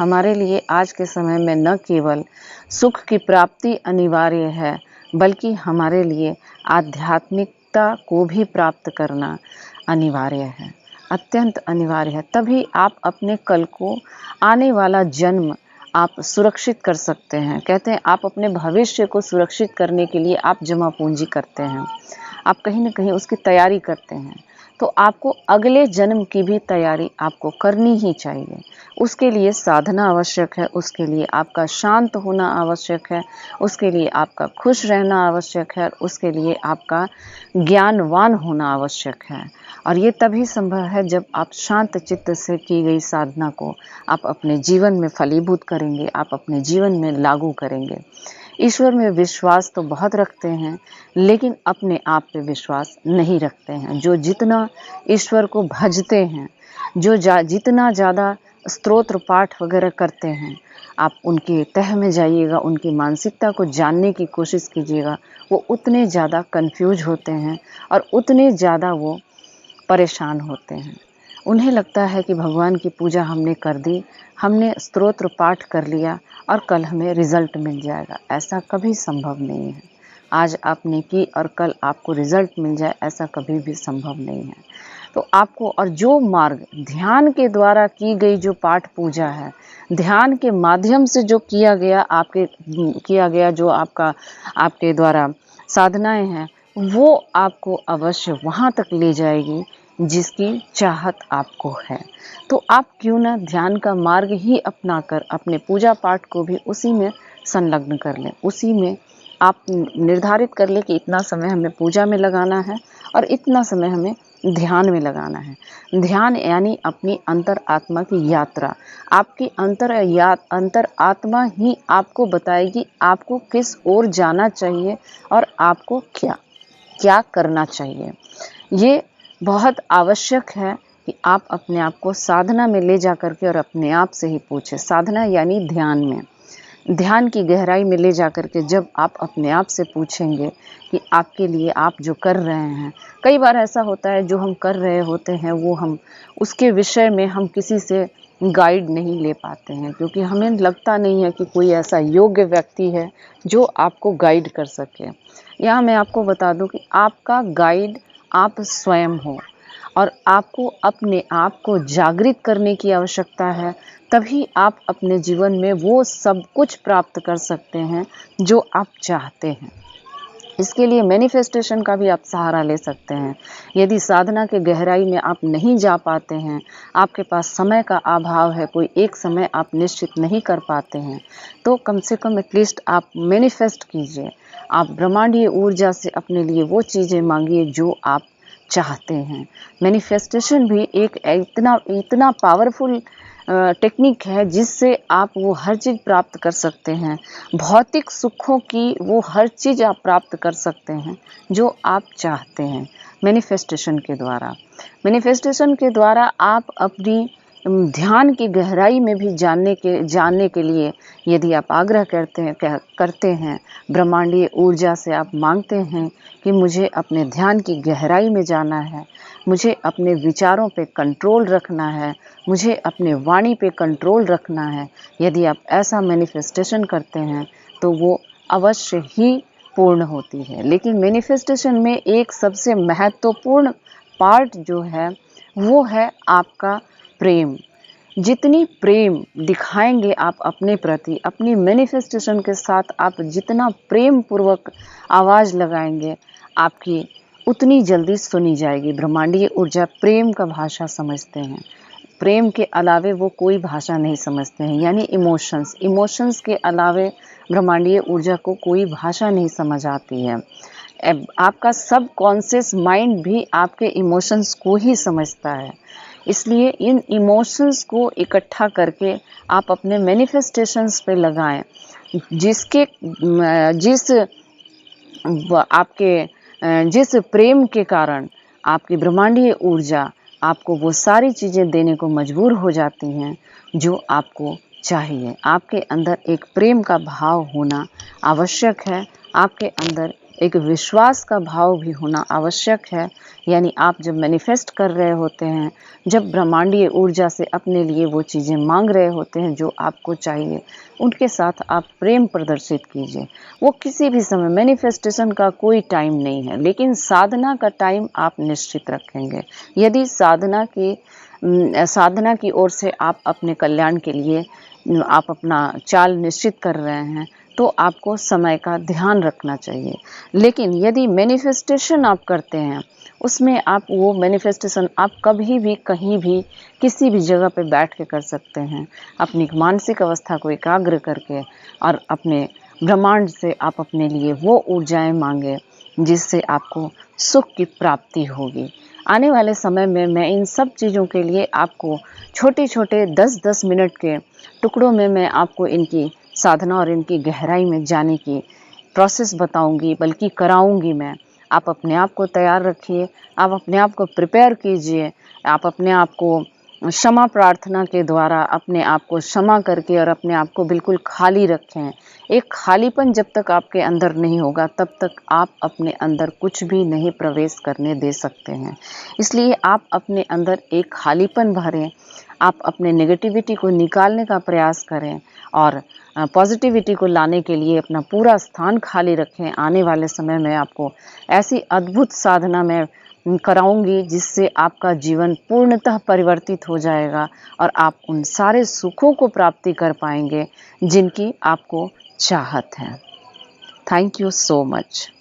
हमारे लिए आज के समय में न केवल सुख की प्राप्ति अनिवार्य है, बल्कि हमारे लिए आध्यात्मिकता को भी प्राप्त करना अनिवार्य है, अत्यंत अनिवार्य है। तभी आप अपने कल को, आने वाला जन्म आप सुरक्षित कर सकते हैं। कहते हैं आप अपने भविष्य को सुरक्षित करने के लिए आप जमा पूंजी करते हैं, आप कहीं न कहीं उसकी तैयारी करते हैं। तो आपको अगले जन्म की भी तैयारी आपको करनी ही चाहिए। उसके लिए साधना आवश्यक है, उसके लिए आपका शांत होना आवश्यक है, उसके लिए आपका खुश रहना आवश्यक है, उसके लिए आपका ज्ञानवान होना आवश्यक है। और ये तभी संभव है जब आप शांत चित्त से की गई साधना को आप अपने जीवन में फलीभूत करेंगे, आप अपने जीवन में लागू करेंगे। ईश्वर में विश्वास तो बहुत रखते हैं, लेकिन अपने आप पे विश्वास नहीं रखते हैं। जो जितना ईश्वर को भजते हैं, जो जितना ज़्यादा स्तोत्र पाठ वगैरह करते हैं, आप उनके तह में जाइएगा, उनकी मानसिकता को जानने की कोशिश कीजिएगा, वो उतने ज़्यादा कन्फ्यूज होते हैं और उतने ज़्यादा वो परेशान होते हैं। उन्हें लगता है कि भगवान की पूजा हमने कर दी, हमने स्तोत्र पाठ कर लिया और कल हमें रिज़ल्ट मिल जाएगा। ऐसा कभी संभव नहीं है। आज आपने की और कल आपको रिज़ल्ट मिल जाए, ऐसा कभी भी संभव नहीं है। तो आपको, और जो मार्ग ध्यान के द्वारा की गई जो पाठ पूजा है, ध्यान के माध्यम से जो किया गया जो आपके द्वारा साधनाएँ हैं, वो आपको अवश्य वहाँ तक ले जाएगी जिसकी चाहत आपको है। तो आप क्यों ना ध्यान का मार्ग ही अपनाकर अपने पूजा पाठ को भी उसी में संलग्न कर लें। उसी में आप निर्धारित कर लें कि इतना समय हमें पूजा में लगाना है और इतना समय हमें ध्यान में लगाना है। ध्यान यानी अपनी अंतर आत्मा की यात्रा। आपकी अंतर आत्मा ही आपको बताएगी आपको किस ओर जाना चाहिए और आपको क्या करना चाहिए। ये बहुत आवश्यक है कि आप अपने आप को साधना में ले जा करके और अपने आप से ही पूछें। साधना यानी ध्यान की गहराई में ले जा करके जब आप अपने आप से पूछेंगे कि आपके लिए आप जो कर रहे हैं, कई बार ऐसा होता है जो हम कर रहे होते हैं वो हम उसके विषय में हम किसी से गाइड नहीं ले पाते हैं, क्योंकि हमें लगता नहीं है कि कोई ऐसा योग्य व्यक्ति है जो आपको गाइड कर सके। यहाँ मैं आपको बता दूं कि आपका गाइड आप स्वयं हो और आपको अपने आप को जागृत करने की आवश्यकता है। तभी आप अपने जीवन में वो सब कुछ प्राप्त कर सकते हैं जो आप चाहते हैं। इसके लिए मैनिफेस्टेशन का भी आप सहारा ले सकते हैं। यदि साधना के गहराई में आप नहीं जा पाते हैं, आपके पास समय का अभाव है, कोई एक समय आप निश्चित नहीं कर पाते हैं, तो कम से कम एटलीस्ट आप मैनिफेस्ट कीजिए। आप ब्रह्मांडीय ऊर्जा से अपने लिए वो चीज़ें मांगिए जो आप चाहते हैं। मैनिफेस्टेशन भी एक इतना पावरफुल टेक्निक है जिससे आप वो हर चीज़ प्राप्त कर सकते हैं। भौतिक सुखों की वो हर चीज़ आप प्राप्त कर सकते हैं जो आप चाहते हैं मैनिफेस्टेशन के द्वारा आप अपनी ध्यान की गहराई में भी जानने के लिए यदि आप आग्रह करते हैं ब्रह्मांडीय ऊर्जा से, आप मांगते हैं कि मुझे अपने ध्यान की गहराई में जाना है, मुझे अपने विचारों पे कंट्रोल रखना है, मुझे अपने वाणी पे कंट्रोल रखना है। यदि आप ऐसा मैनिफेस्टेशन करते हैं तो वो अवश्य ही पूर्ण होती है। लेकिन मैनिफेस्टेशन में एक सबसे महत्वपूर्ण पार्ट जो है वो है आपका प्रेम। जितनी प्रेम दिखाएंगे आप अपने प्रति, अपनी मैनिफेस्टेशन के साथ आप जितना प्रेम पूर्वक आवाज़ लगाएंगे, आपकी उतनी जल्दी सुनी जाएगी। ब्रह्मांडीय ऊर्जा प्रेम का भाषा समझते हैं। प्रेम के अलावे वो कोई भाषा नहीं समझते हैं, यानी इमोशंस के अलावे ब्रह्मांडीय ऊर्जा को कोई भाषा नहीं समझ आती है। आपका सब कॉन्शियस माइंड भी आपके इमोशंस को ही समझता है। इसलिए इन इमोशंस को इकट्ठा करके आप अपने मैनिफेस्टेशंस पे लगाएं। जिस प्रेम के कारण आपकी ब्रह्मांडीय ऊर्जा आपको वो सारी चीज़ें देने को मजबूर हो जाती हैं जो आपको चाहिए। आपके अंदर एक प्रेम का भाव होना आवश्यक है, आपके अंदर एक विश्वास का भाव भी होना आवश्यक है यानी आप जब मैनिफेस्ट कर रहे होते हैं, जब ब्रह्मांडीय ऊर्जा से अपने लिए वो चीज़ें मांग रहे होते हैं जो आपको चाहिए, उनके साथ आप प्रेम प्रदर्शित कीजिए। वो किसी भी समय, मैनिफेस्टेशन का कोई टाइम नहीं है, लेकिन साधना का टाइम आप निश्चित रखेंगे। यदि साधना की ओर से आप अपने कल्याण के लिए आप अपना चाल निश्चित कर रहे हैं, तो आपको समय का ध्यान रखना चाहिए। लेकिन यदि मैनिफेस्टेशन आप करते हैं, उसमें आप वो मैनिफेस्टेशन आप कभी भी, कहीं भी, किसी भी जगह पे बैठ के कर सकते हैं। अपनी मानसिक अवस्था को एकाग्र करके और अपने ब्रह्मांड से आप अपने लिए वो ऊर्जाएं मांगे जिससे आपको सुख की प्राप्ति होगी। आने वाले समय में मैं इन सब चीज़ों के लिए आपको छोटे-छोटे 10-10 मिनट के टुकड़ों में मैं आपको इनकी साधना और इनकी गहराई में जाने की प्रोसेस बताऊंगी, बल्कि कराऊंगी मैं। आप अपने आप को तैयार रखिए, आप अपने आप को प्रिपेयर कीजिए, आप अपने आप को क्षमा प्रार्थना के द्वारा अपने आप को क्षमा करके और अपने आप को बिल्कुल खाली रखें। एक खालीपन जब तक आपके अंदर नहीं होगा, तब तक आप अपने अंदर कुछ भी नहीं प्रवेश करने दे सकते हैं। इसलिए आप अपने अंदर एक खालीपन भरें, आप अपने नेगेटिविटी को निकालने का प्रयास करें और पॉजिटिविटी को लाने के लिए अपना पूरा स्थान खाली रखें। आने वाले समय में आपको ऐसी अद्भुत साधना मैं कराऊंगी जिससे आपका जीवन पूर्णतः परिवर्तित हो जाएगा और आप उन सारे सुखों को प्राप्ति कर पाएंगे जिनकी आपको चाहत है। Thank you so much.